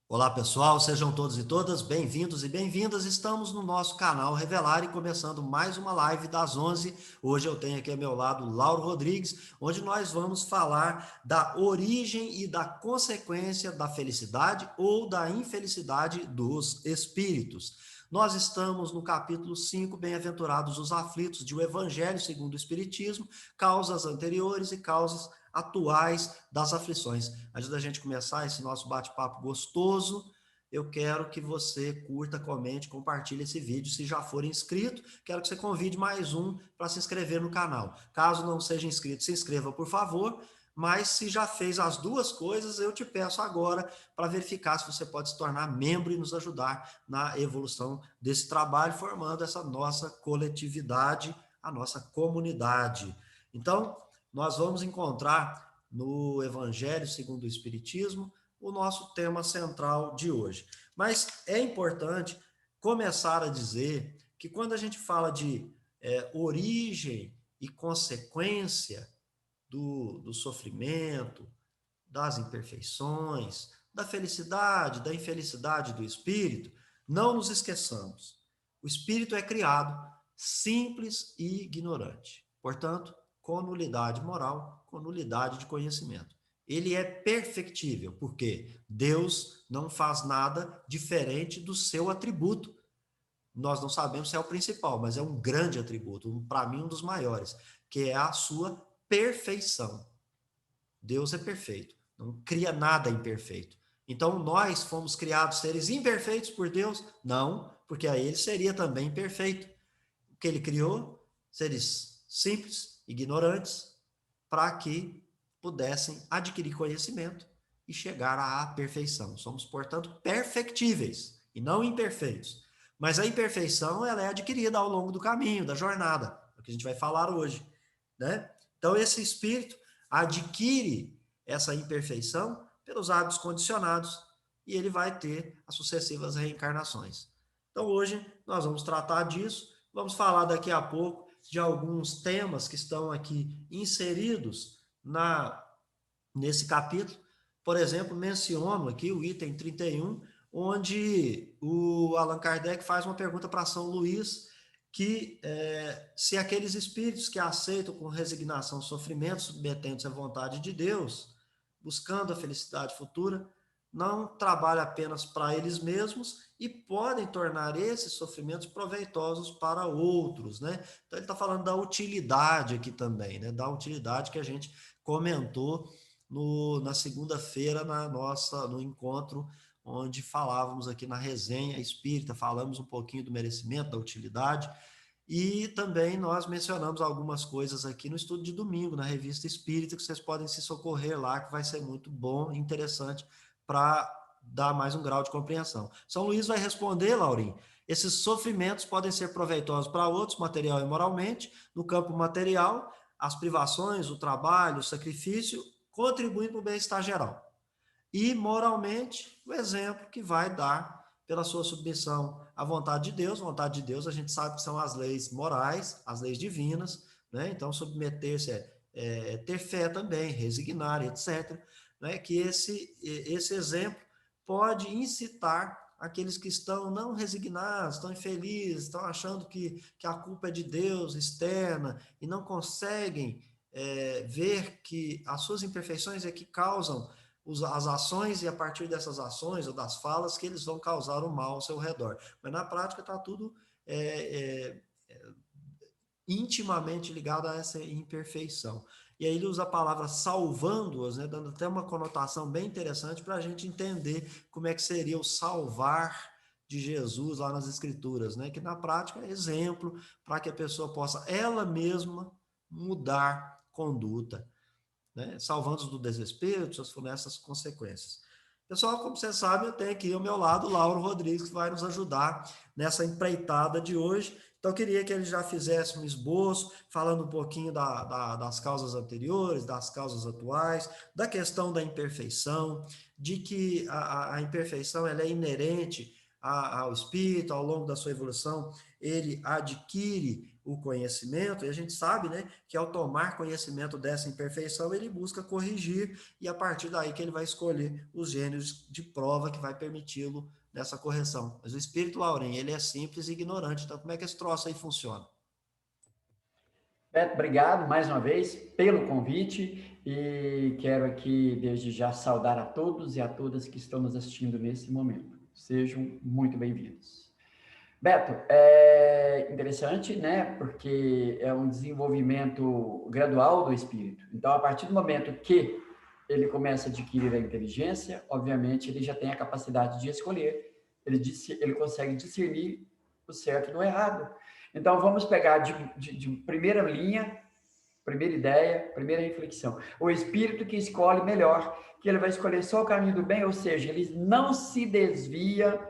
Olá pessoal, sejam todos e todas bem-vindos e bem-vindas. Estamos no nosso canal Revelar e começando mais uma live das 11. Hoje eu tenho aqui ao meu lado Lauro Rodrigues, onde nós vamos falar da origem e da consequência da felicidade ou da infelicidade dos espíritos. Nós estamos no capítulo 5, Bem-aventurados os aflitos, de O Evangelho segundo o Espiritismo, causas anteriores e causas atuais das aflições. Antes da gente começar esse nosso bate-papo gostoso, eu quero que você curta, comente, compartilhe esse vídeo. Se já for inscrito, quero que você convide mais um para se inscrever no canal. Caso não seja inscrito, se inscreva, por favor. Mas se já fez as duas coisas, eu te peço agora para verificar se você pode se tornar membro e nos ajudar na evolução desse trabalho, formando essa nossa coletividade, a nossa comunidade. Então, nós vamos encontrar no Evangelho segundo o Espiritismo o nosso tema central de hoje. Mas é importante começar a dizer que quando a gente fala de origem e consequência do sofrimento, das imperfeições, da felicidade, da infelicidade do espírito, não nos esqueçamos. O espírito é criado simples e ignorante. Portanto, com nulidade moral, com nulidade de conhecimento. Ele é perfectível, porque Deus não faz nada diferente do seu atributo. Nós não sabemos se é o principal, mas é um grande atributo, para mim um dos maiores, que é a sua perfeição. Deus é perfeito, não cria nada imperfeito. Então nós fomos criados seres imperfeitos por Deus? Não, porque aí ele seria também perfeito. O que ele criou? Seres simples, ignorantes, para que pudessem adquirir conhecimento e chegar à perfeição. Somos, portanto, perfectíveis e não imperfeitos. Mas a imperfeição ela é adquirida ao longo do caminho, da jornada, é o que a gente vai falar hoje, né? Então esse espírito adquire essa imperfeição pelos hábitos condicionados e ele vai ter as sucessivas reencarnações. Então hoje nós vamos tratar disso, vamos falar daqui a pouco de alguns temas que estão aqui inseridos nesse capítulo. Por exemplo, menciono aqui o item 31, onde o Allan Kardec faz uma pergunta para São Luís, que se aqueles espíritos que aceitam com resignação o sofrimento, submetendo-se à vontade de Deus, buscando a felicidade futura, não trabalham apenas para eles mesmos e podem tornar esses sofrimentos proveitosos para outros, né? Então ele está falando da utilidade aqui também, né? Da utilidade que a gente comentou na segunda-feira no encontro onde falávamos aqui na resenha espírita, falamos um pouquinho do merecimento, da utilidade, e também nós mencionamos algumas coisas aqui no estudo de domingo, na Revista Espírita, que vocês podem se socorrer lá, que vai ser muito bom e interessante para dar mais um grau de compreensão. São Luís vai responder, Laurinho, esses sofrimentos podem ser proveitosos para outros, material e moralmente. No campo material, as privações, o trabalho, o sacrifício contribuem para o bem-estar geral. E moralmente, o exemplo que vai dar pela sua submissão à vontade de Deus. Vontade de Deus, a gente sabe que são as leis morais, as leis divinas, né? Então, submeter-se ter fé também, resignar, etc. Né? Que esse exemplo pode incitar aqueles que estão não resignados, estão infelizes, estão achando que a culpa é de Deus, externa, e não conseguem ver que as suas imperfeições é que causam as ações e a partir dessas ações ou das falas que eles vão causar o mal ao seu redor. Mas na prática está tudo intimamente ligado a essa imperfeição. E aí ele usa a palavra salvando-as, né, dando até uma conotação bem interessante para a gente entender como é que seria o salvar de Jesus lá nas Escrituras, né, que na prática é exemplo para que a pessoa possa ela mesma mudar conduta, né? Salvando-os do desespero, de suas funestas consequências. Pessoal, como vocês sabem, eu tenho aqui ao meu lado o Lauro Rodrigues, que vai nos ajudar nessa empreitada de hoje. Então, eu queria que ele já fizesse um esboço, falando um pouquinho das causas anteriores, das causas atuais, da questão da imperfeição, de que a imperfeição ela é inerente ao espírito, ao longo da sua evolução, ele adquire o conhecimento, e a gente sabe, né, que ao tomar conhecimento dessa imperfeição, ele busca corrigir, e a partir daí que ele vai escolher os gêneros de prova que vai permiti-lo nessa correção. Mas o espírito, Lauren, ele é simples e ignorante, então como é que esse troço aí funciona? Beto, obrigado mais uma vez pelo convite e quero aqui, desde já, saudar a todos e a todas que estão nos assistindo nesse momento. Sejam muito bem-vindos. Beto, é interessante, né? Porque é um desenvolvimento gradual do espírito. Então, a partir do momento que ele começa a adquirir a inteligência, obviamente, ele já tem a capacidade de escolher. Ele consegue discernir o certo do errado. Então, vamos pegar de primeira linha, primeira ideia, primeira reflexão. O espírito que escolhe melhor, que ele vai escolher só o caminho do bem, ou seja, ele não se desvia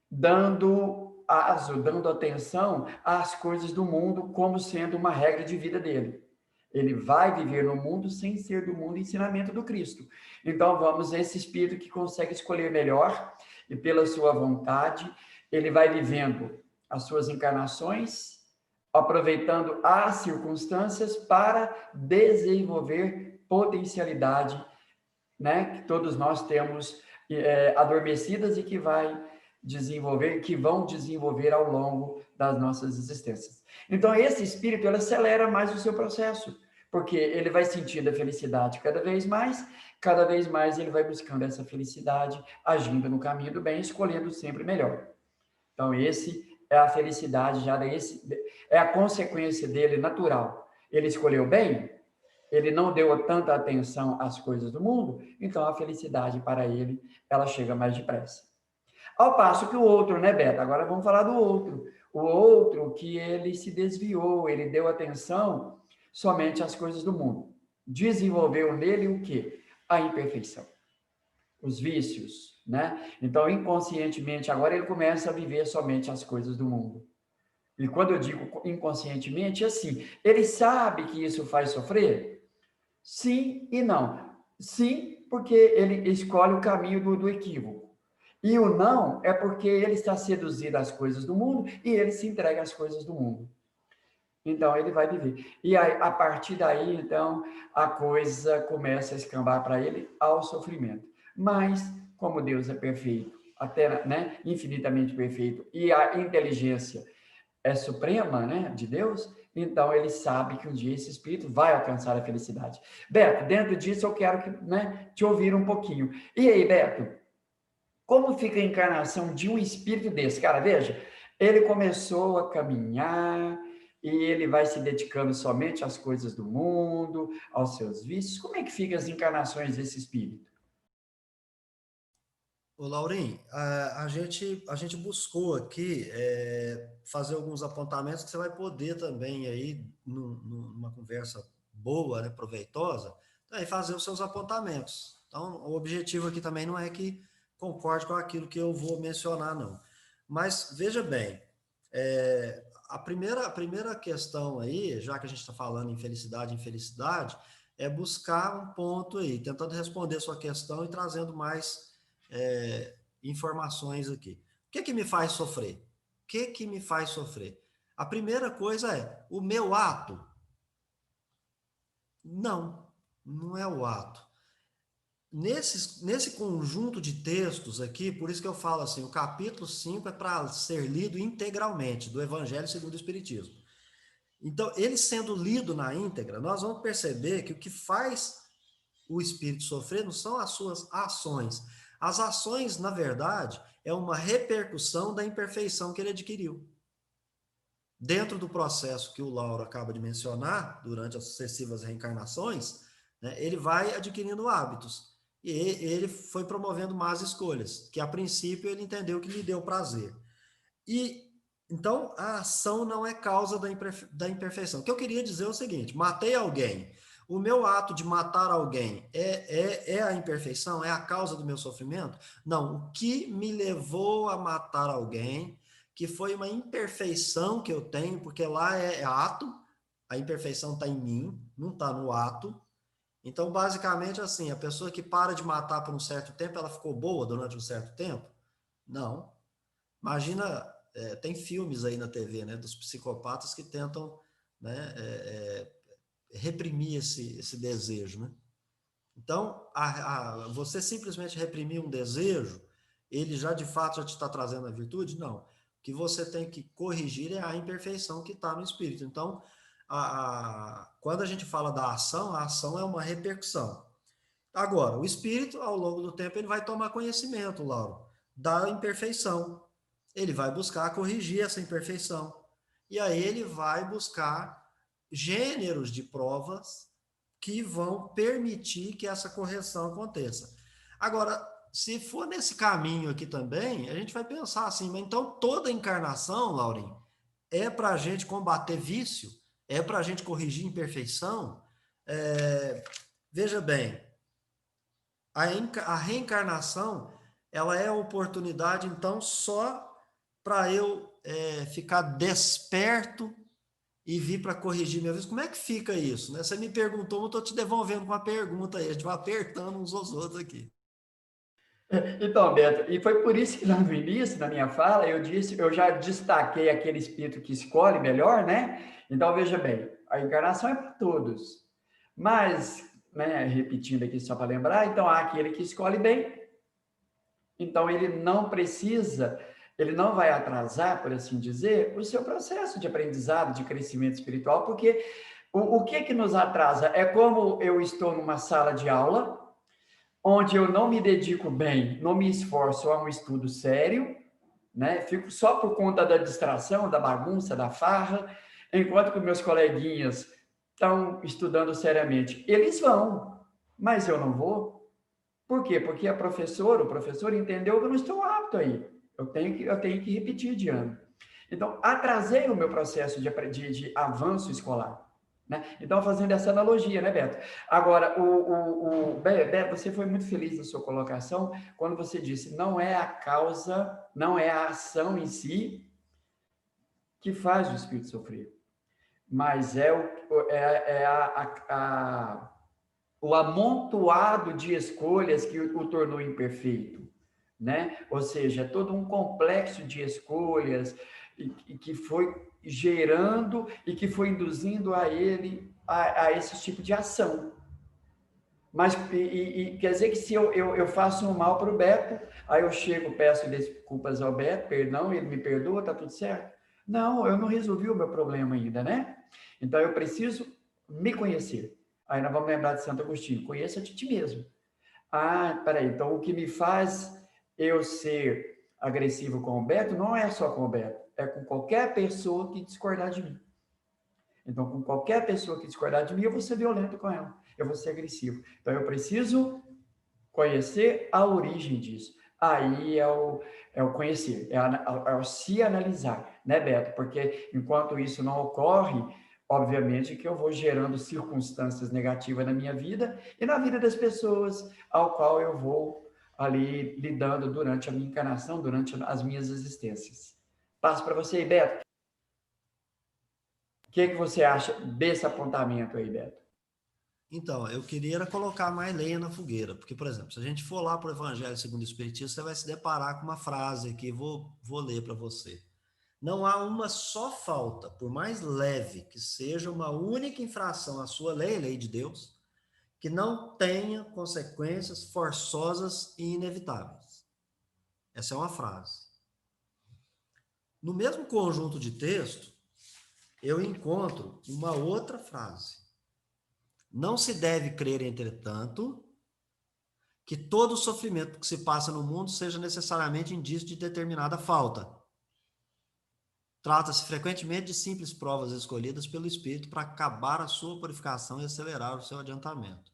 dando aso, dando atenção às coisas do mundo como sendo uma regra de vida dele. Ele vai viver no mundo sem ser do mundo ensinamento do Cristo. Então, vamos, esse espírito que consegue escolher melhor e pela sua vontade, ele vai vivendo as suas encarnações, aproveitando as circunstâncias para desenvolver potencialidade, né, que todos nós temos adormecidas e que vai desenvolver, que vão desenvolver ao longo das nossas existências. Então, esse espírito, ele acelera mais o seu processo, porque ele vai sentindo a felicidade cada vez mais ele vai buscando essa felicidade, agindo no caminho do bem, escolhendo sempre melhor. Então, esse é a felicidade, é a consequência dele natural. Ele escolheu bem, ele não deu tanta atenção às coisas do mundo, então a felicidade para ele, ela chega mais depressa. Ao passo que o outro, né, Beto? Agora vamos falar do outro. O outro que ele se desviou, ele deu atenção somente às coisas do mundo. Desenvolveu nele o quê? A imperfeição. Os vícios, né? Então, inconscientemente, agora ele começa a viver somente as coisas do mundo. E quando eu digo inconscientemente, é assim, ele sabe que isso faz sofrer? Sim e não. Sim, porque ele escolhe o caminho do equívoco. E o não é porque ele está seduzido às coisas do mundo e ele se entrega às coisas do mundo. Então, ele vai viver. E aí, a partir daí, então, a coisa começa a escambar para ele ao sofrimento. Mas, como Deus é perfeito, até, né, infinitamente perfeito, e a inteligência é suprema, né, de Deus, então ele sabe que um dia esse espírito vai alcançar a felicidade. Beto, dentro disso eu quero que, né, te ouvir um pouquinho. E aí, Beto, como fica a encarnação de um espírito desse? Cara, veja, ele começou a caminhar e ele vai se dedicando somente às coisas do mundo, aos seus vícios. Como é que ficam as encarnações desse espírito? Ô, Laurim, a gente buscou aqui fazer alguns apontamentos que você vai poder também aí, numa conversa boa, né, proveitosa, aí fazer os seus apontamentos. Então, o objetivo aqui também não é que concorde com aquilo que eu vou mencionar, não. Mas, veja bem, a primeira questão aí, já que a gente está falando em felicidade e infelicidade, é buscar um ponto aí, tentando responder a sua questão e trazendo mais informações aqui. O que que me faz sofrer? O que que me faz sofrer? A primeira coisa é o meu ato. Não, não é o ato. Nesse conjunto de textos aqui, por isso que eu falo assim, o capítulo 5 é para ser lido integralmente, do Evangelho segundo o Espiritismo. Então, ele sendo lido na íntegra, nós vamos perceber que o que faz o espírito sofrer não são as suas ações. As ações, na verdade, é uma repercussão da imperfeição que ele adquiriu. Dentro do processo que o Lauro acaba de mencionar, durante as sucessivas reencarnações, né, ele vai adquirindo hábitos. E ele foi promovendo más escolhas, que a princípio ele entendeu que lhe deu prazer. E então a ação não é causa da imperfeição. O que eu queria dizer é o seguinte: matei alguém. O meu ato de matar alguém é a imperfeição? É a causa do meu sofrimento? Não. O que me levou a matar alguém, que foi uma imperfeição que eu tenho, porque lá é ato, a imperfeição está em mim, não está no ato. Então, basicamente, assim, a pessoa que para de matar por um certo tempo, ela ficou boa durante um certo tempo? Não. Imagina tem filmes aí na TV, né, dos psicopatas que tentam, né, reprimir esse desejo, né? Então, você simplesmente reprimir um desejo, ele já de fato já te está trazendo a virtude? Não. O que você tem que corrigir é a imperfeição que está no espírito. Então, quando a gente fala da ação, a ação é uma repercussão. Agora, o espírito, ao longo do tempo, ele vai tomar conhecimento, Lauro, da imperfeição. Ele vai buscar corrigir essa imperfeição. E aí ele vai buscar gêneros de provas que vão permitir que essa correção aconteça. Agora, se for nesse caminho aqui também, a gente vai pensar assim, mas então toda encarnação, Laurinho, é para a gente combater vício? É para a gente corrigir imperfeição? Veja bem, a reencarnação, ela é a oportunidade, então, só para eu ficar desperto e vir para corrigir minha vida. Como é que fica isso? Né? Você me perguntou, eu estou te devolvendo com uma pergunta aí, a gente vai apertando uns aos outros aqui. Então, Beto, e foi por isso que lá no início da minha fala eu já destaquei aquele espírito que escolhe melhor, né? Então, veja bem, a encarnação é para todos. Mas, né, repetindo aqui só para lembrar, então há aquele que escolhe bem, então ele não vai atrasar, por assim dizer, o seu processo de aprendizado, de crescimento espiritual, porque o que nos atrasa é como eu estou numa sala de aula, onde eu não me dedico bem, não me esforço a um estudo sério, né? Fico só por conta da distração, da bagunça, da farra, enquanto que meus coleguinhas estão estudando seriamente. Eles vão, mas eu não vou. Por quê? Porque o professor entendeu que eu não estou apto aí. Eu tenho que repetir de ano. Então, atrasei o meu processo de avanço escolar. Né? Então, fazendo essa analogia, né, Beto? Agora, Beto, você foi muito feliz na sua colocação quando você disse não é a causa, não é a ação em si que faz o espírito sofrer, mas o amontoado de escolhas que o tornou imperfeito, né? Ou seja, é todo um complexo de escolhas e que foi gerando e que foi induzindo a ele a esse tipo de ação. Mas quer dizer que se eu faço um mal para o Beto, aí eu chego, peço desculpas ao Beto, perdão, ele me perdoa, tá tudo certo? Não, eu não resolvi o meu problema ainda, né? Então eu preciso me conhecer. Aí nós vamos lembrar de Santo Agostinho, conheça-te a ti mesmo. Ah, peraí, então o que me faz eu ser agressivo com o Beto não é só com o Beto, é com qualquer pessoa que discordar de mim. Então, com qualquer pessoa que discordar de mim, eu vou ser violento com ela, eu vou ser agressivo. Então, eu preciso conhecer a origem disso. Aí é o conhecer, é o se analisar, né, Beto? Porque enquanto isso não ocorre, obviamente que eu vou gerando circunstâncias negativas na minha vida e na vida das pessoas ao qual eu vou ali lidando durante a minha encarnação, durante as minhas existências. Passo para você aí, Beto. O que você acha desse apontamento aí, Beto? Então, eu queria colocar mais lenha na fogueira, porque, por exemplo, se a gente for lá para o Evangelho segundo o Espiritismo, você vai se deparar com uma frase aqui, vou ler para você. Não há uma só falta, por mais leve que seja uma única infração à sua lei, lei de Deus, que não tenha consequências forçosas e inevitáveis. Essa é uma frase. No mesmo conjunto de texto, eu encontro uma outra frase. Não se deve crer, entretanto, que todo sofrimento que se passa no mundo seja necessariamente indício de determinada falta. Trata-se frequentemente de simples provas escolhidas pelo Espírito para acabar a sua purificação e acelerar o seu adiantamento.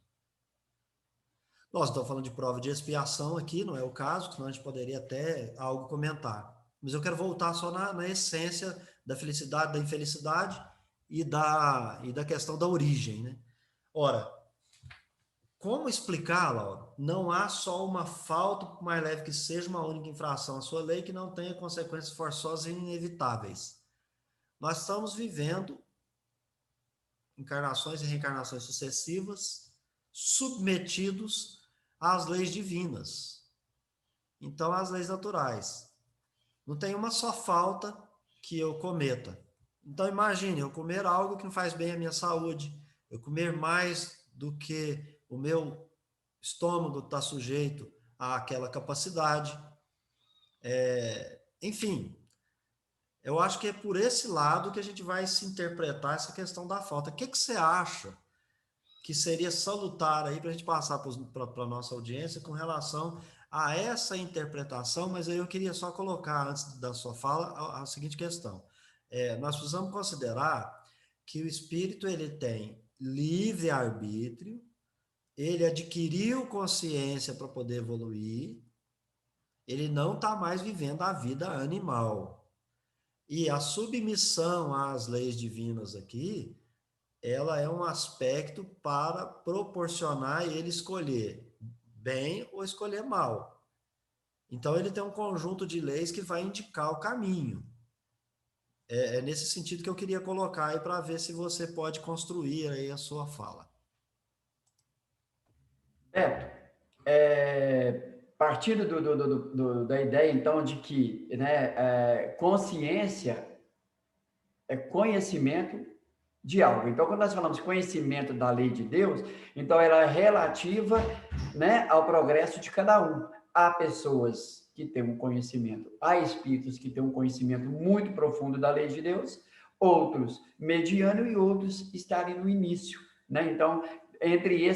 Nós estamos falando de prova de expiação aqui, não é o caso, senão a gente poderia até algo comentar. Mas eu quero voltar só na essência da felicidade, da infelicidade e da questão da origem, né? Ora, como explicar, Laura? Não há só uma falta, por mais leve que seja, uma única infração à sua lei que não tenha consequências forçosas e inevitáveis. Nós estamos vivendo encarnações e reencarnações sucessivas, submetidos às leis divinas. Então, às leis naturais. Não tem uma só falta que eu cometa. Então, imagine, eu comer algo que não faz bem à minha saúde, eu comer mais do que o meu estômago está sujeito àquela capacidade. Enfim, eu acho que é por esse lado que a gente vai se interpretar essa questão da falta. O que, que você acha que seria salutar aí para a gente passar para a nossa audiência com relação a essa interpretação? Mas aí eu queria só colocar, antes da sua fala, a seguinte questão. Nós precisamos considerar que o espírito ele tem livre-arbítrio, ele adquiriu consciência para poder evoluir, ele não está mais vivendo a vida animal. E a submissão às leis divinas aqui, ela é um aspecto para proporcionar ele escolher bem ou escolher mal. Então, ele tem um conjunto de leis que vai indicar o caminho. É nesse sentido que eu queria colocar aí para ver se você pode construir aí a sua fala. Beto, partindo da ideia, então, de que, né, consciência é conhecimento de algo. Então, quando nós falamos conhecimento da lei de Deus, então ela é relativa, né, ao progresso de cada um. Há pessoas que têm um conhecimento, há espíritos que têm um conhecimento muito profundo da lei de Deus, outros mediano e outros estarem no início, né? Então, entre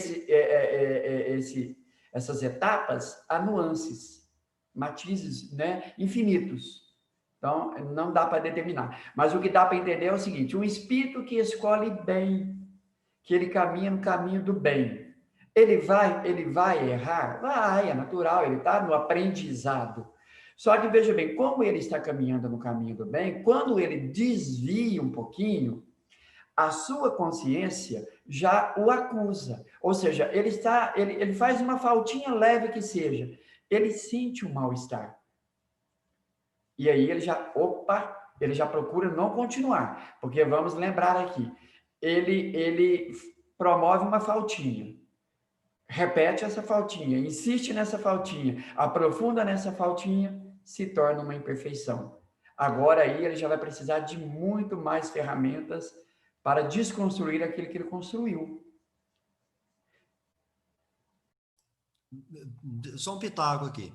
essas etapas, há nuances, matizes, né, infinitos. Então, não dá para determinar. Mas o que dá para entender é o seguinte: um espírito que escolhe bem, que ele caminha no caminho do bem, ele vai errar? Vai, é natural, ele está no aprendizado. Só que veja bem, como ele está caminhando no caminho do bem, quando ele desvia um pouquinho, a sua consciência já o acusa. Ou seja, ele faz uma faltinha leve que seja, ele sente um mal-estar. E aí ele já procura não continuar, porque vamos lembrar aqui, ele promove uma faltinha, repete essa faltinha, insiste nessa faltinha, aprofunda nessa faltinha, se torna uma imperfeição. Agora aí ele já vai precisar de muito mais ferramentas para desconstruir aquilo que ele construiu. Só um pitaco aqui.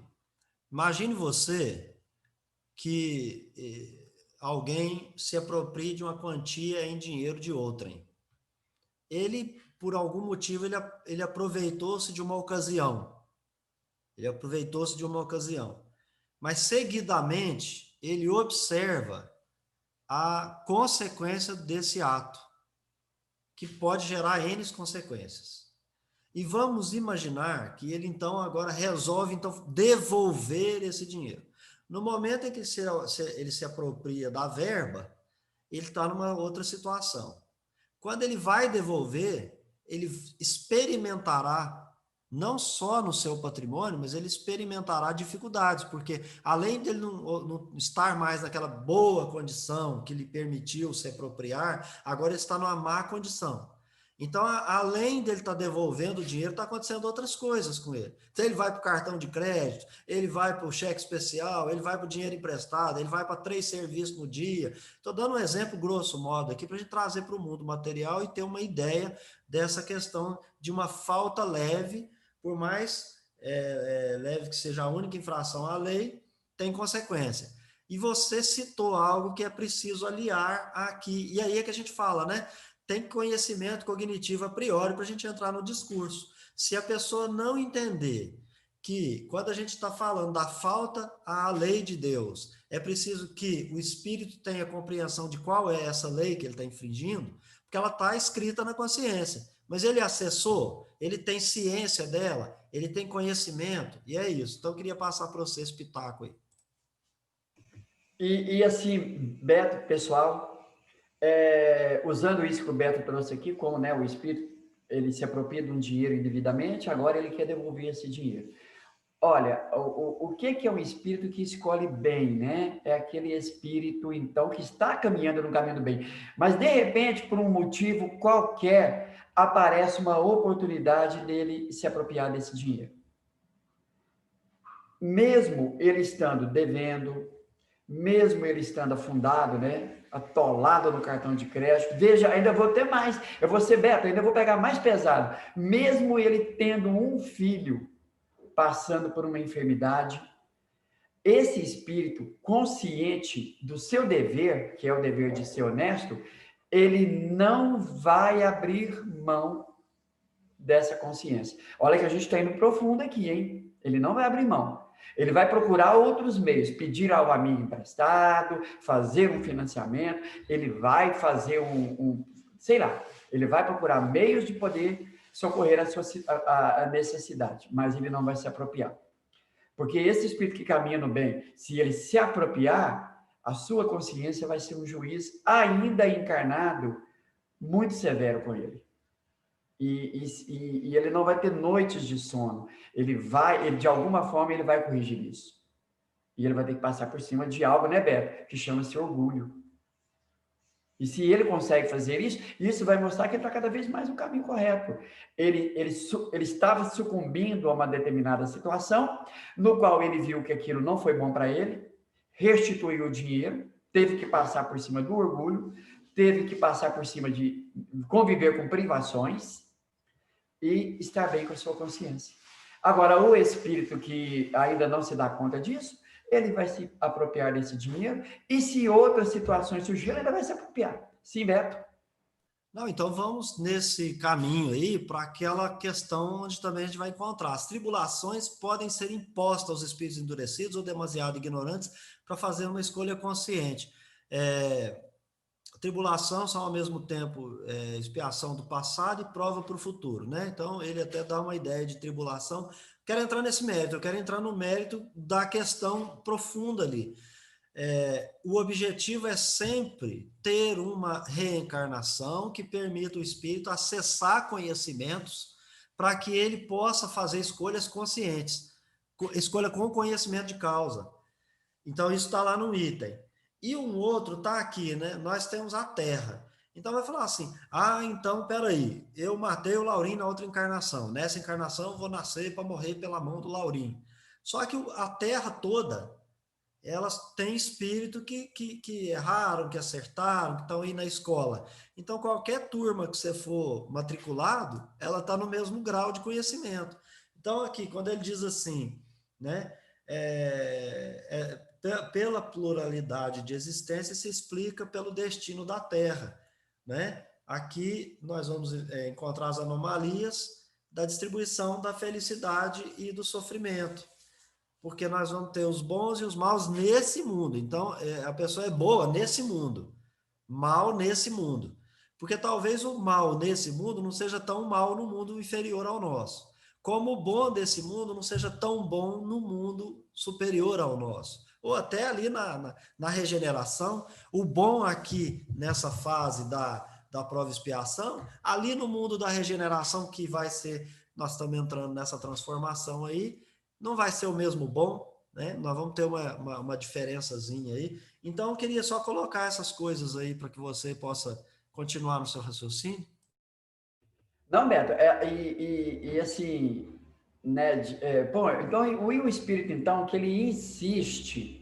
Imagine você que alguém se aproprie de uma quantia em dinheiro de outrem. Ele, por algum motivo, ele aproveitou-se de uma ocasião. Ele aproveitou-se de uma ocasião. Mas, seguidamente, ele observa a consequência desse ato, que pode gerar N consequências. E vamos imaginar que ele, então, agora resolve então, devolver esse dinheiro. No momento em que ele se apropria da verba, ele está numa outra situação. Quando ele vai devolver, ele experimentará, não só no seu patrimônio, mas ele experimentará dificuldades, porque além dele não estar mais naquela boa condição que lhe permitiu se apropriar, agora ele está numa má condição. Então, além dele estar devolvendo o dinheiro, está acontecendo outras coisas com ele. Então, ele vai para o cartão de crédito, ele vai para o cheque especial, ele vai para o dinheiro emprestado, ele vai para 3 serviços no dia. Estou dando um exemplo grosso modo aqui para a gente trazer para o mundo material e ter uma ideia dessa questão de uma falta leve, por mais leve que seja a única infração à lei, tem consequência. E você citou algo que é preciso aliar aqui. E aí é que a gente fala, né? Tem conhecimento cognitivo a priori para a gente entrar no discurso. Se a pessoa não entender que, quando a gente está falando da falta à lei de Deus, é preciso que o espírito tenha compreensão de qual é essa lei que ele está infringindo, porque ela está escrita na consciência. Mas ele acessou, ele tem ciência dela, ele tem conhecimento, e é isso. Então, eu queria passar para você esse pitaco aí. E assim, Beto, pessoal, usando isso que o Beto trouxe aqui, como, né, o espírito, ele se apropria de um dinheiro indevidamente, agora ele quer devolver esse dinheiro. Olha, o que é um espírito que escolhe bem, né? É aquele espírito, então, que está caminhando no caminho do bem. Mas, de repente, por um motivo qualquer, aparece uma oportunidade dele se apropriar desse dinheiro. Mesmo ele estando devendo, mesmo ele estando afundado, né? Atolado no cartão de crédito. Veja, ainda vou ter mais. Eu vou ser Beto, ainda vou pegar mais pesado. Mesmo ele tendo um filho passando por uma enfermidade, esse espírito consciente do seu dever, que é o dever de ser honesto, ele não vai abrir mão dessa consciência. Olha que a gente está indo profundo aqui, hein? Ele não vai abrir mão. Ele vai procurar outros meios, pedir ao amigo emprestado, fazer um financiamento, ele vai fazer sei lá, ele vai procurar meios de poder socorrer a necessidade, mas ele não vai se apropriar. Porque esse espírito que caminha no bem, se ele se apropriar, a sua consciência vai ser um juiz ainda encarnado, muito severo com ele. E ele não vai ter noites de sono. Ele de alguma forma, ele vai corrigir isso. E ele vai ter que passar por cima de algo, né, Beto? Que chama-se orgulho. E se ele consegue fazer isso, isso vai mostrar que ele está cada vez mais no caminho correto. Ele estava sucumbindo a uma determinada situação, no qual ele viu que aquilo não foi bom para ele, restituiu o dinheiro, teve que passar por cima do orgulho, teve que passar por cima de conviver com privações e estar bem com a sua consciência. Agora, o espírito que ainda não se dá conta disso, ele vai se apropriar desse dinheiro e se outras situações surgirem, ele ainda vai se apropriar. Sim, Beto? Não, então vamos nesse caminho aí para aquela questão onde também a gente vai encontrar. As tribulações podem ser impostas aos espíritos endurecidos ou demasiado ignorantes para fazer uma escolha consciente. Tribulação são ao mesmo tempo expiação do passado e prova para o futuro, né? Então ele até dá uma ideia de tribulação. Quero entrar nesse mérito, eu quero entrar no mérito da questão profunda ali. O objetivo é sempre ter uma reencarnação que permita o espírito acessar conhecimentos para que ele possa fazer escolhas conscientes, escolha com conhecimento de causa. Então isso está lá no item. E um outro está aqui, né? Nós temos a Terra. Então vai falar assim, então, peraí, eu matei o Laurinho na outra encarnação. Nessa encarnação eu vou nascer para morrer pela mão do Laurinho. Só que a Terra toda, elas têm espírito que erraram, que acertaram, que estão aí na escola. Então qualquer turma que você for matriculado, ela está no mesmo grau de conhecimento. Então aqui, quando ele diz assim, né? Pela pluralidade de existência se explica pelo destino da Terra, né? Aqui nós vamos encontrar as anomalias da distribuição da felicidade e do sofrimento, porque nós vamos ter os bons e os maus nesse mundo. Então, a pessoa é boa nesse mundo, mal nesse mundo, porque talvez o mal nesse mundo não seja tão mal no mundo inferior ao nosso, como o bom desse mundo não seja tão bom no mundo superior ao nosso. Ou até ali na regeneração, o bom aqui nessa fase da prova e expiação, ali no mundo da regeneração que vai ser, nós estamos entrando nessa transformação aí, não vai ser o mesmo bom, né? Nós vamos ter uma diferençazinha aí. Então, eu queria só colocar essas coisas aí para que você possa continuar no seu raciocínio. Não, Beto, assim, né, bom, então, o espírito, então, que ele insiste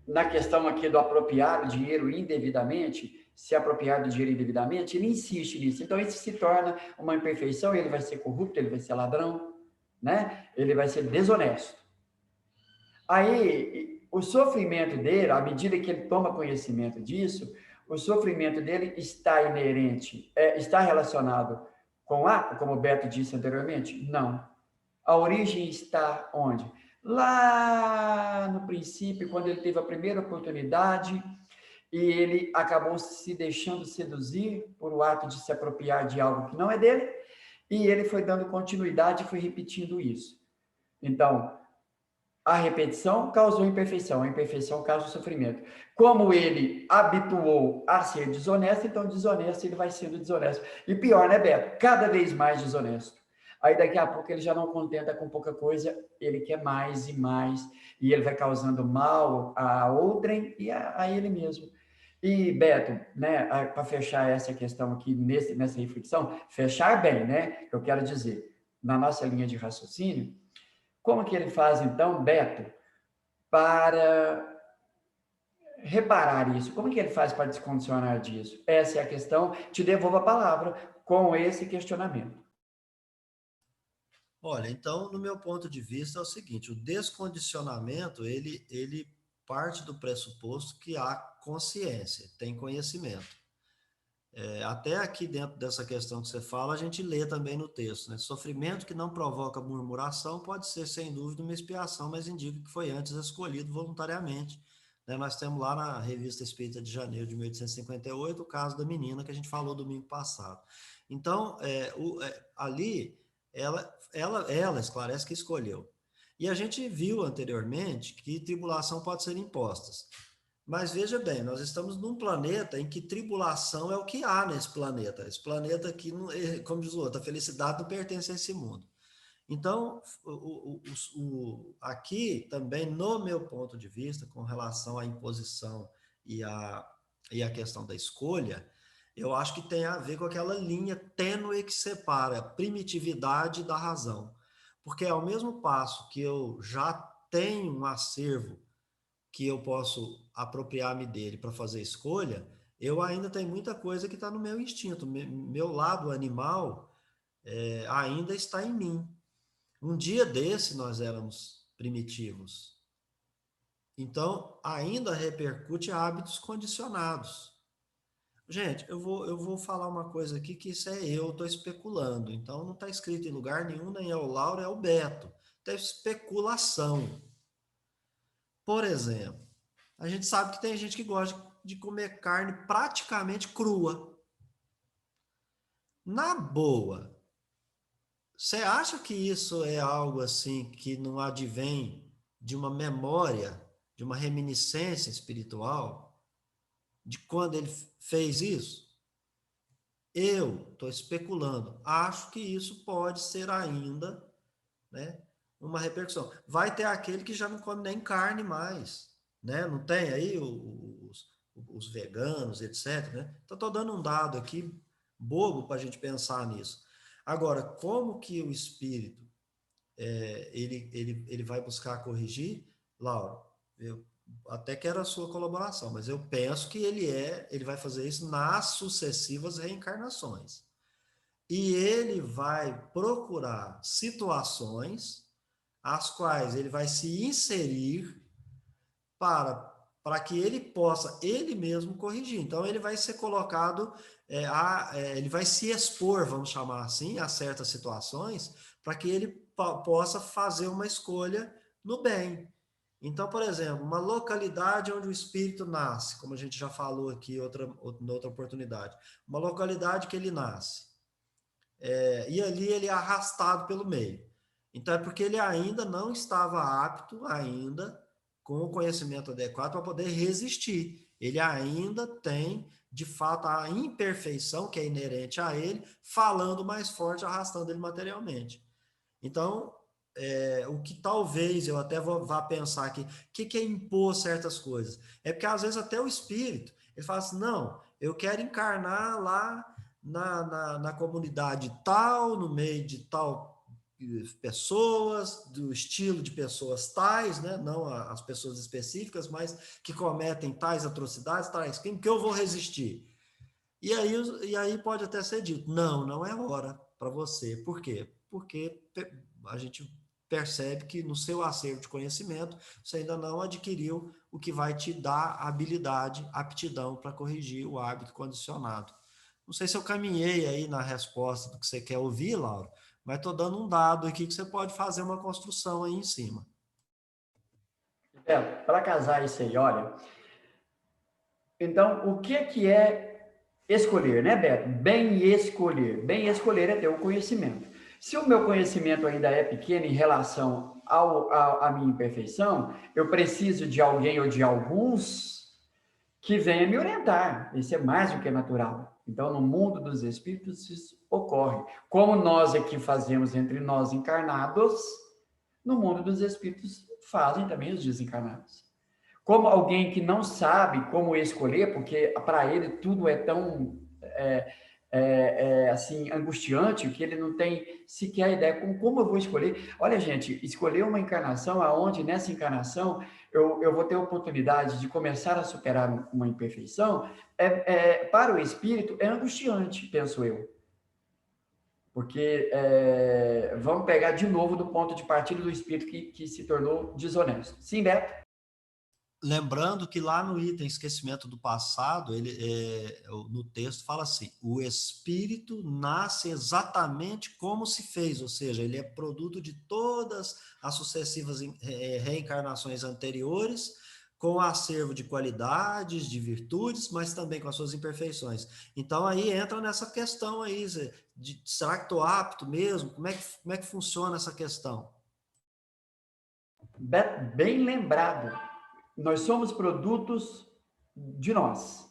na questão aqui do apropriar o dinheiro indevidamente, se apropriar do dinheiro indevidamente, ele insiste nisso. Então, isso se torna uma imperfeição, ele vai ser corrupto, ele vai ser ladrão, né? Ele vai ser desonesto. Aí, o sofrimento dele, à medida que ele toma conhecimento disso, o sofrimento dele está inerente, está relacionado com como o Beto disse anteriormente? Não. A origem está onde? Lá no princípio, quando ele teve a primeira oportunidade e ele acabou se deixando seduzir por o ato de se apropriar de algo que não é dele, e ele foi dando continuidade e foi repetindo isso. Então, a repetição causou imperfeição, a imperfeição causa sofrimento. Como ele habituou a ser desonesto, então desonesto ele vai sendo desonesto. E pior, né, Beto? Cada vez mais desonesto. Aí daqui a pouco ele já não contenta com pouca coisa, ele quer mais e mais, e ele vai causando mal a outrem e a ele mesmo. E, Beto, né, para fechar essa questão aqui, nessa reflexão, fechar bem, né, eu quero dizer, na nossa linha de raciocínio, como que ele faz, então, Beto, para reparar isso? Como que ele faz para descondicionar disso? Essa é a questão. Te devolvo a palavra com esse questionamento. Olha, então, no meu ponto de vista é o seguinte, o descondicionamento, ele parte do pressuposto que há consciência, tem conhecimento. Até aqui dentro dessa questão que você fala, a gente lê também no texto, né? Sofrimento que não provoca murmuração pode ser, sem dúvida, uma expiação, mas indica que foi antes escolhido voluntariamente, né? Nós temos lá na Revista Espírita de janeiro de 1858 o caso da menina que a gente falou domingo passado. Então, ali, ela esclarece que escolheu. E a gente viu anteriormente que tribulação pode ser impostas. Mas veja bem, nós estamos num planeta em que tribulação é o que há nesse planeta. Esse planeta aqui, como diz o outro, a felicidade não pertence a esse mundo. Então, aqui também, no meu ponto de vista, com relação à imposição e a questão da escolha, eu acho que tem a ver com aquela linha tênue que separa a primitividade da razão. Porque ao mesmo passo que eu já tenho um acervo que eu posso apropriar-me dele para fazer escolha, eu ainda tenho muita coisa que está no meu instinto. Meu lado animal ainda está em mim. Um dia desse nós éramos primitivos. Então, ainda repercute hábitos condicionados. Gente, eu vou falar uma coisa aqui que isso é eu estou especulando. Então, não está escrito em lugar nenhum, nem é o Lauro, é o Beto. É especulação. Por exemplo, a gente sabe que tem gente que gosta de comer carne praticamente crua. Na boa, você acha que isso é algo assim que não advém de uma memória, de uma reminiscência espiritual, de quando ele fez isso? Eu estou especulando. Acho que isso pode ser ainda, né, uma repercussão. Vai ter aquele que já não come nem carne mais, né? Não tem aí os veganos, etc, né? Então, estou dando um dado aqui bobo para a gente pensar nisso. Agora, como que o espírito ele vai buscar corrigir? Laura, eu até quero a sua colaboração, mas eu penso que ele vai fazer isso nas sucessivas reencarnações. E ele vai procurar situações as quais ele vai se inserir para que ele possa ele mesmo corrigir. Então ele vai ser colocado, ele vai se expor, vamos chamar assim, a certas situações, para que ele possa fazer uma escolha no bem. Então, por exemplo, uma localidade onde o espírito nasce, como a gente já falou aqui outra oportunidade, uma localidade que ele nasce, e ali ele é arrastado pelo meio. Então é porque ele ainda não estava apto ainda com o conhecimento adequado para poder resistir. Ele ainda tem, de fato, a imperfeição que é inerente a ele, falando mais forte, arrastando ele materialmente. Então, o que talvez eu até vá pensar aqui, o que é impor certas coisas? É porque às vezes até o espírito, ele fala assim, não, eu quero encarnar lá na comunidade tal, no meio de tal pessoas, do estilo de pessoas tais, né? Não as pessoas específicas, mas que cometem tais atrocidades, tais crimes, que eu vou resistir. E aí pode até ser dito, não é hora para você. Por quê? Porque a gente percebe que no seu acervo de conhecimento, você ainda não adquiriu o que vai te dar habilidade, aptidão para corrigir o hábito condicionado. Não sei se eu caminhei aí na resposta do que você quer ouvir, Laura, mas estou dando um dado aqui que você pode fazer uma construção aí em cima. Para casar isso aí, olha. Então, o que é escolher, né, Beto? Bem escolher. Bem escolher é ter o conhecimento. Se o meu conhecimento ainda é pequeno em relação à minha imperfeição, eu preciso de alguém ou de alguns que venha me orientar. Isso é mais do que natural. Então, no mundo dos espíritos, isso ocorre. Como nós aqui fazemos entre nós encarnados, no mundo dos espíritos fazem também os desencarnados. Como alguém que não sabe como escolher, porque para ele tudo é tão assim, angustiante, que ele não tem sequer ideia como eu vou escolher. Olha, gente, escolher uma encarnação aonde, nessa encarnação, eu vou ter a oportunidade de começar a superar uma imperfeição, para o espírito, é angustiante, penso eu. Porque vamos pegar de novo do ponto de partida do espírito que se tornou desonesto. Sim, Beto? Lembrando que lá no item esquecimento do passado, no texto fala assim: o espírito nasce exatamente como se fez, ou seja, ele é produto de todas as sucessivas reencarnações anteriores, com acervo de qualidades, de virtudes, mas também com as suas imperfeições. Então aí entra nessa questão aí, será que estou apto mesmo? Como é que funciona essa questão? Beto, bem lembrado. Nós somos produtos de nós,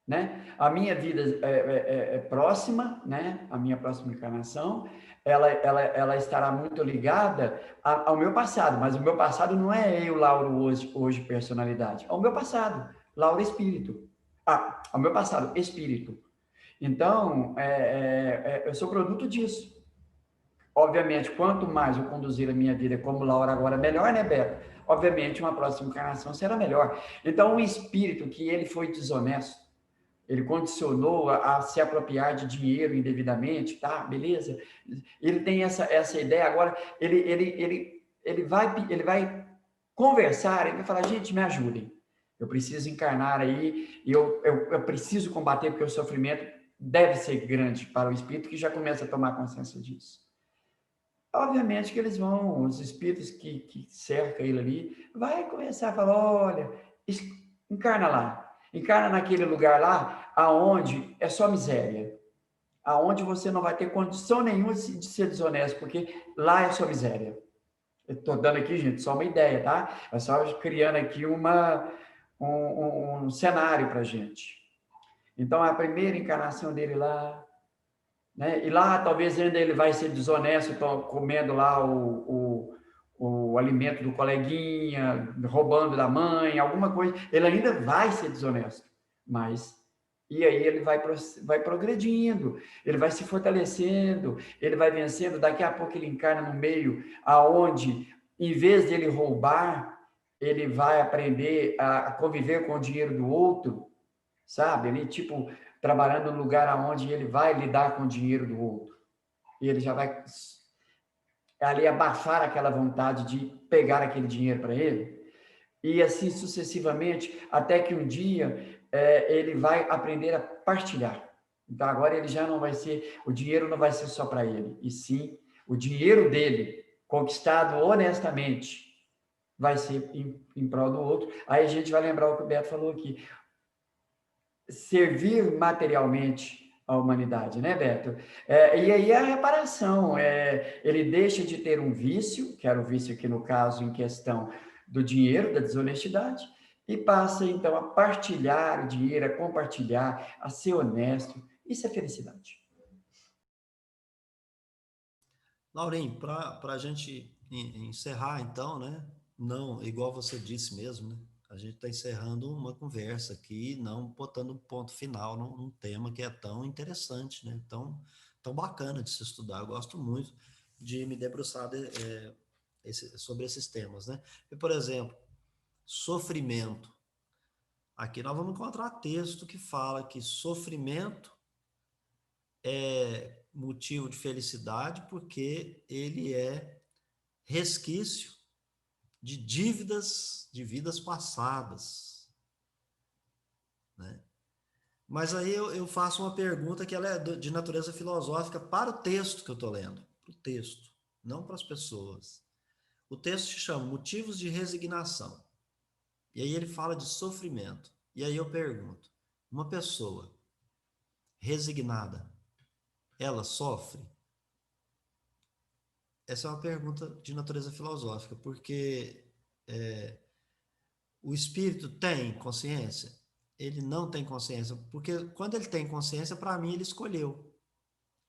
né? A minha vida é próxima, né? A minha próxima encarnação, ela estará muito ligada ao meu passado, mas o meu passado não é eu, Lauro, hoje personalidade, é o meu passado, Lauro espírito. Ao meu passado, espírito. Então, eu sou produto disso. Obviamente, quanto mais eu conduzir a minha vida como Laura agora, melhor, né, Beto? Obviamente, uma próxima encarnação será melhor. Então, o espírito que ele foi desonesto, ele condicionou a se apropriar de dinheiro indevidamente, tá? Beleza? Ele tem essa ideia agora, ele vai conversar, ele vai falar, gente, me ajudem. Eu preciso encarnar aí, e eu preciso combater, porque o sofrimento deve ser grande para o espírito que já começa a tomar consciência disso. Obviamente que eles vão, os espíritos que cercam ele ali, vai começar a falar, olha, encarna lá, encarna naquele lugar lá, aonde é só miséria, aonde você não vai ter condição nenhuma de ser desonesto, porque lá é só miséria. Eu estou dando aqui, gente, só uma ideia, tá? É só criando aqui um cenário para gente. Então, a primeira encarnação dele lá, né? E lá talvez ainda ele vai ser desonesto, comendo lá o alimento do coleguinha, roubando da mãe, alguma coisa, ele ainda vai ser desonesto, mas e aí ele vai progredindo, ele vai se fortalecendo, ele vai vencendo, daqui a pouco ele encarna no meio aonde, em vez de ele roubar, ele vai aprender a conviver com o dinheiro do outro, sabe? Ele, tipo, trabalhando no lugar onde ele vai lidar com o dinheiro do outro. E ele já vai ali abafar aquela vontade de pegar aquele dinheiro para ele. E assim sucessivamente, até que um dia ele vai aprender a partilhar. Então agora ele já não vai ser, o dinheiro não vai ser só para ele, e sim o dinheiro dele, conquistado honestamente, vai ser em prol do outro. Aí a gente vai lembrar o que o Beto falou aqui, servir materialmente a humanidade, né, Beto? E aí a reparação, ele deixa de ter um vício, que era o vício aqui no caso em questão do dinheiro, da desonestidade, e passa então a partilhar o dinheiro, a compartilhar, a ser honesto. Isso é felicidade. Laurinho, para a gente encerrar, então, né? Não, igual você disse mesmo, né? A gente está encerrando uma conversa aqui, não botando um ponto final num tema que é tão interessante, né? Tão bacana de se estudar. Eu gosto muito de me debruçar sobre esses temas, né? E, por exemplo, sofrimento. Aqui nós vamos encontrar texto que fala que sofrimento é motivo de felicidade porque ele é resquício de dívidas de vidas passadas, né? Mas aí eu faço uma pergunta que ela é de natureza filosófica para o texto que eu estou lendo, para o texto, não para as pessoas. O texto se chama Motivos de Resignação. E aí ele fala de sofrimento. E aí eu pergunto, uma pessoa resignada, ela sofre? Essa é uma pergunta de natureza filosófica, porque o espírito tem consciência? Ele não tem consciência, porque quando ele tem consciência, para mim, ele escolheu.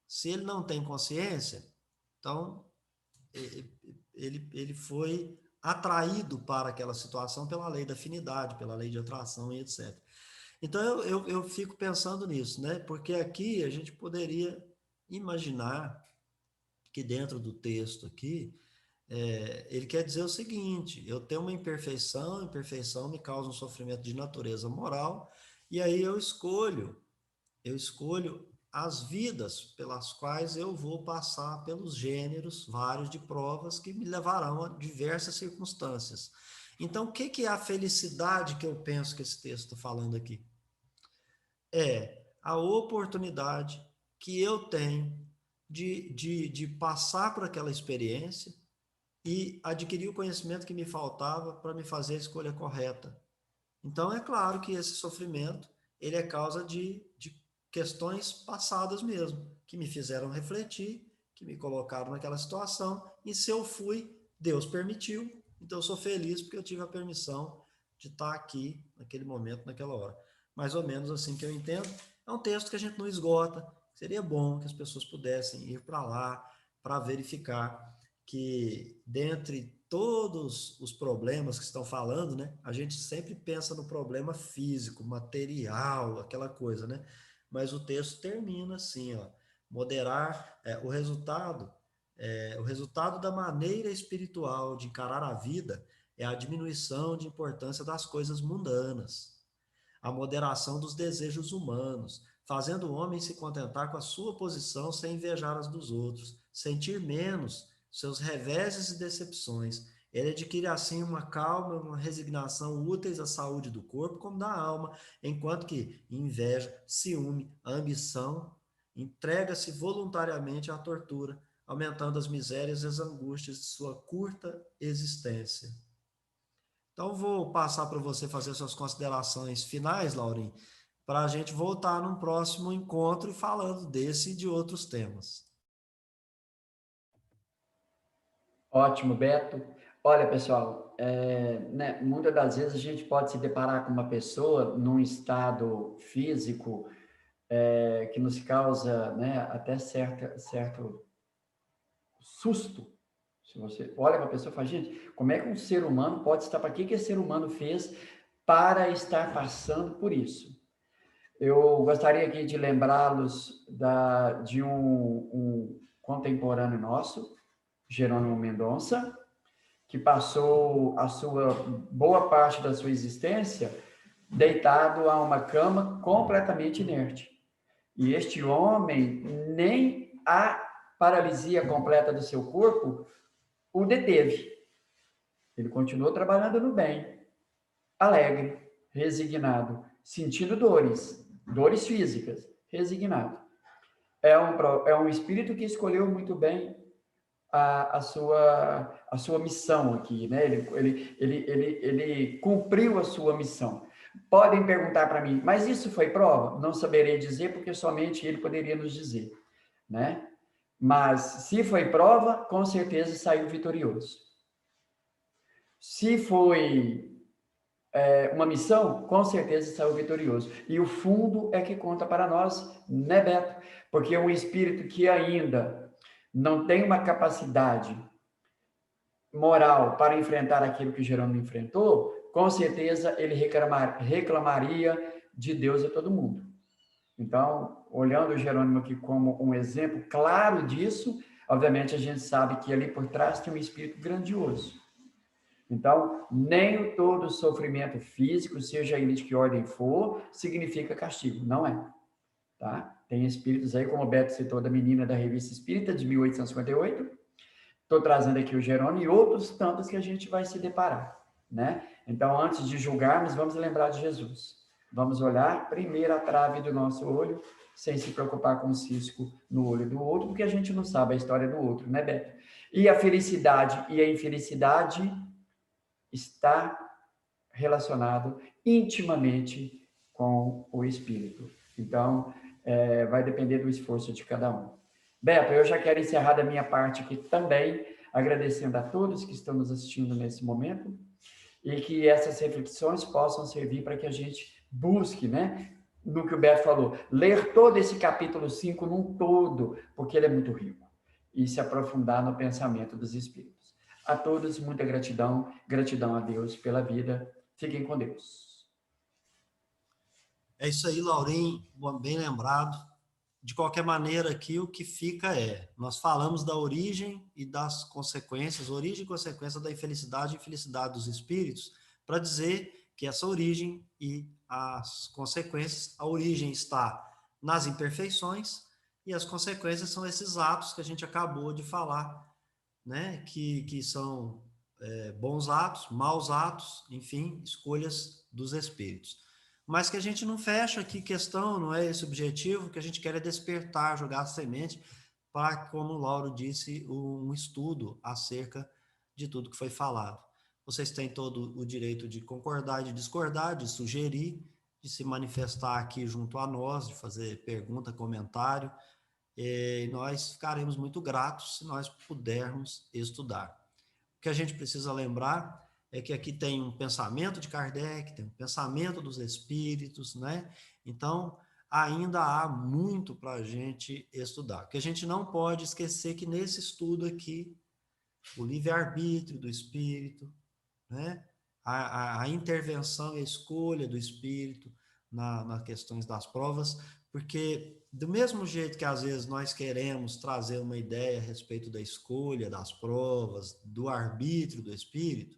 Se ele não tem consciência, então ele foi atraído para aquela situação pela lei da afinidade, pela lei de atração e etc. Então, eu fico pensando nisso, né? Porque aqui a gente poderia imaginar que dentro do texto aqui, ele quer dizer o seguinte: eu tenho uma imperfeição, a imperfeição me causa um sofrimento de natureza moral, e aí eu escolho as vidas pelas quais eu vou passar pelos gêneros vários de provas que me levarão a diversas circunstâncias. Então, o que é a felicidade que eu penso que esse texto está falando aqui? É a oportunidade que eu tenho de passar por aquela experiência e adquirir o conhecimento que me faltava para me fazer a escolha correta. Então, é claro que esse sofrimento, ele é causa de questões passadas mesmo, que me fizeram refletir, que me colocaram naquela situação, e se eu fui, Deus permitiu, então eu sou feliz porque eu tive a permissão de estar aqui, naquele momento, naquela hora. Mais ou menos assim que eu entendo. É um texto que a gente não esgota, seria bom que as pessoas pudessem ir para lá para verificar que dentre todos os problemas que estão falando, né, a gente sempre pensa no problema físico, material, aquela coisa, né? Mas o texto termina assim, ó, moderar o resultado da maneira espiritual de encarar a vida é a diminuição de importância das coisas mundanas, a moderação dos desejos humanos, fazendo o homem se contentar com a sua posição sem invejar as dos outros, sentir menos seus reveses e decepções. Ele adquire assim uma calma, uma resignação úteis à saúde do corpo como da alma, enquanto que inveja, ciúme, ambição, entrega-se voluntariamente à tortura, aumentando as misérias e as angústias de sua curta existência. Então, vou passar para você fazer suas considerações finais, Laurim, para a gente voltar num próximo encontro e falando desse e de outros temas. Ótimo, Beto. Olha, pessoal, né, muitas das vezes a gente pode se deparar com uma pessoa num estado físico que nos causa, né, até certo susto. Se você olha para a pessoa e fala, gente, como é que um ser humano pode estar, para que esse ser humano fez para estar passando por isso? Eu gostaria aqui de lembrá-los de um contemporâneo nosso, Jerônimo Mendonça, que passou a sua boa parte da sua existência deitado a uma cama completamente inerte. E este homem, nem a paralisia completa do seu corpo o deteve. Ele continuou trabalhando no bem, alegre, resignado, sentindo dores físicas, resignado. É um espírito que escolheu muito bem a sua missão aqui, né? Ele cumpriu a sua missão. Podem perguntar para mim, mas isso foi prova? Não saberei dizer, porque somente ele poderia nos dizer, né? Mas se foi prova, com certeza saiu vitorioso. Se foi uma missão, com certeza saiu vitorioso. E o fundo é que conta para nós, né, Beto? Porque um espírito que ainda não tem uma capacidade moral para enfrentar aquilo que Jerônimo enfrentou, com certeza ele reclamaria de Deus a todo mundo. Então, olhando o Jerônimo aqui como um exemplo claro disso, obviamente a gente sabe que ali por trás tem um espírito grandioso. Então, nem todo sofrimento físico, seja ele de que ordem for, significa castigo, não é. Tá? Tem espíritos aí, como o Beto citou, da menina da Revista Espírita, de 1858, estou trazendo aqui o Jerônimo e outros tantos que a gente vai se deparar, né? Então, antes de julgarmos, vamos lembrar de Jesus. Vamos olhar primeiro a trave do nosso olho, sem se preocupar com o cisco no olho do outro, porque a gente não sabe a história do outro, né, Beto? E a felicidade e a infelicidade está relacionado intimamente com o espírito. Então, vai depender do esforço de cada um. Beto, eu já quero encerrar da minha parte aqui também, agradecendo a todos que estão nos assistindo nesse momento, e que essas reflexões possam servir para que a gente busque, né, no que o Beto falou, ler todo esse capítulo 5 num todo, porque ele é muito rico, e se aprofundar no pensamento dos espíritos. A todos, muita gratidão, gratidão a Deus pela vida. Fiquem com Deus. É isso aí, Laurim, bem lembrado. De qualquer maneira, aqui o que fica nós falamos da origem e das consequências, origem e consequência da infelicidade e infelicidade dos espíritos, para dizer que essa origem e as consequências, a origem está nas imperfeições e as consequências são esses atos que a gente acabou de falar, né? Que são bons atos, maus atos, enfim, escolhas dos espíritos. Mas que a gente não fecha aqui questão, não é esse o objetivo, que a gente quer é despertar, jogar a semente para, como o Lauro disse, um estudo acerca de tudo que foi falado. Vocês têm todo o direito de concordar, de discordar, de sugerir, de se manifestar aqui junto a nós, de fazer pergunta, comentário, e nós ficaremos muito gratos se nós pudermos estudar. O que a gente precisa lembrar é que aqui tem um pensamento de Kardec, tem um pensamento dos espíritos, né? Então, ainda há muito para a gente estudar. Porque a gente não pode esquecer que nesse estudo aqui, o livre-arbítrio do espírito, né? A intervenção e a escolha do espírito nas questões das provas, porque do mesmo jeito que às vezes nós queremos trazer uma ideia a respeito da escolha das provas, do arbítrio do espírito,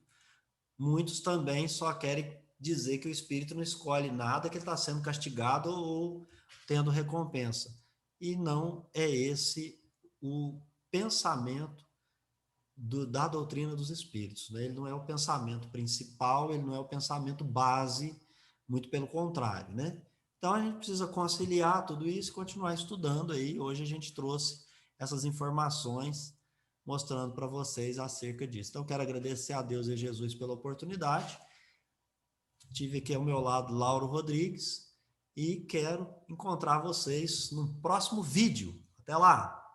muitos também só querem dizer que o espírito não escolhe nada, que ele está sendo castigado ou tendo recompensa. E não é esse o pensamento da doutrina dos espíritos, né? Ele não é o pensamento principal, ele não é o pensamento base, muito pelo contrário, né? Então a gente precisa conciliar tudo isso e continuar estudando aí. Hoje a gente trouxe essas informações mostrando para vocês acerca disso. Então quero agradecer a Deus e a Jesus pela oportunidade. Tive aqui ao meu lado Lauro Rodrigues e quero encontrar vocês no próximo vídeo. Até lá!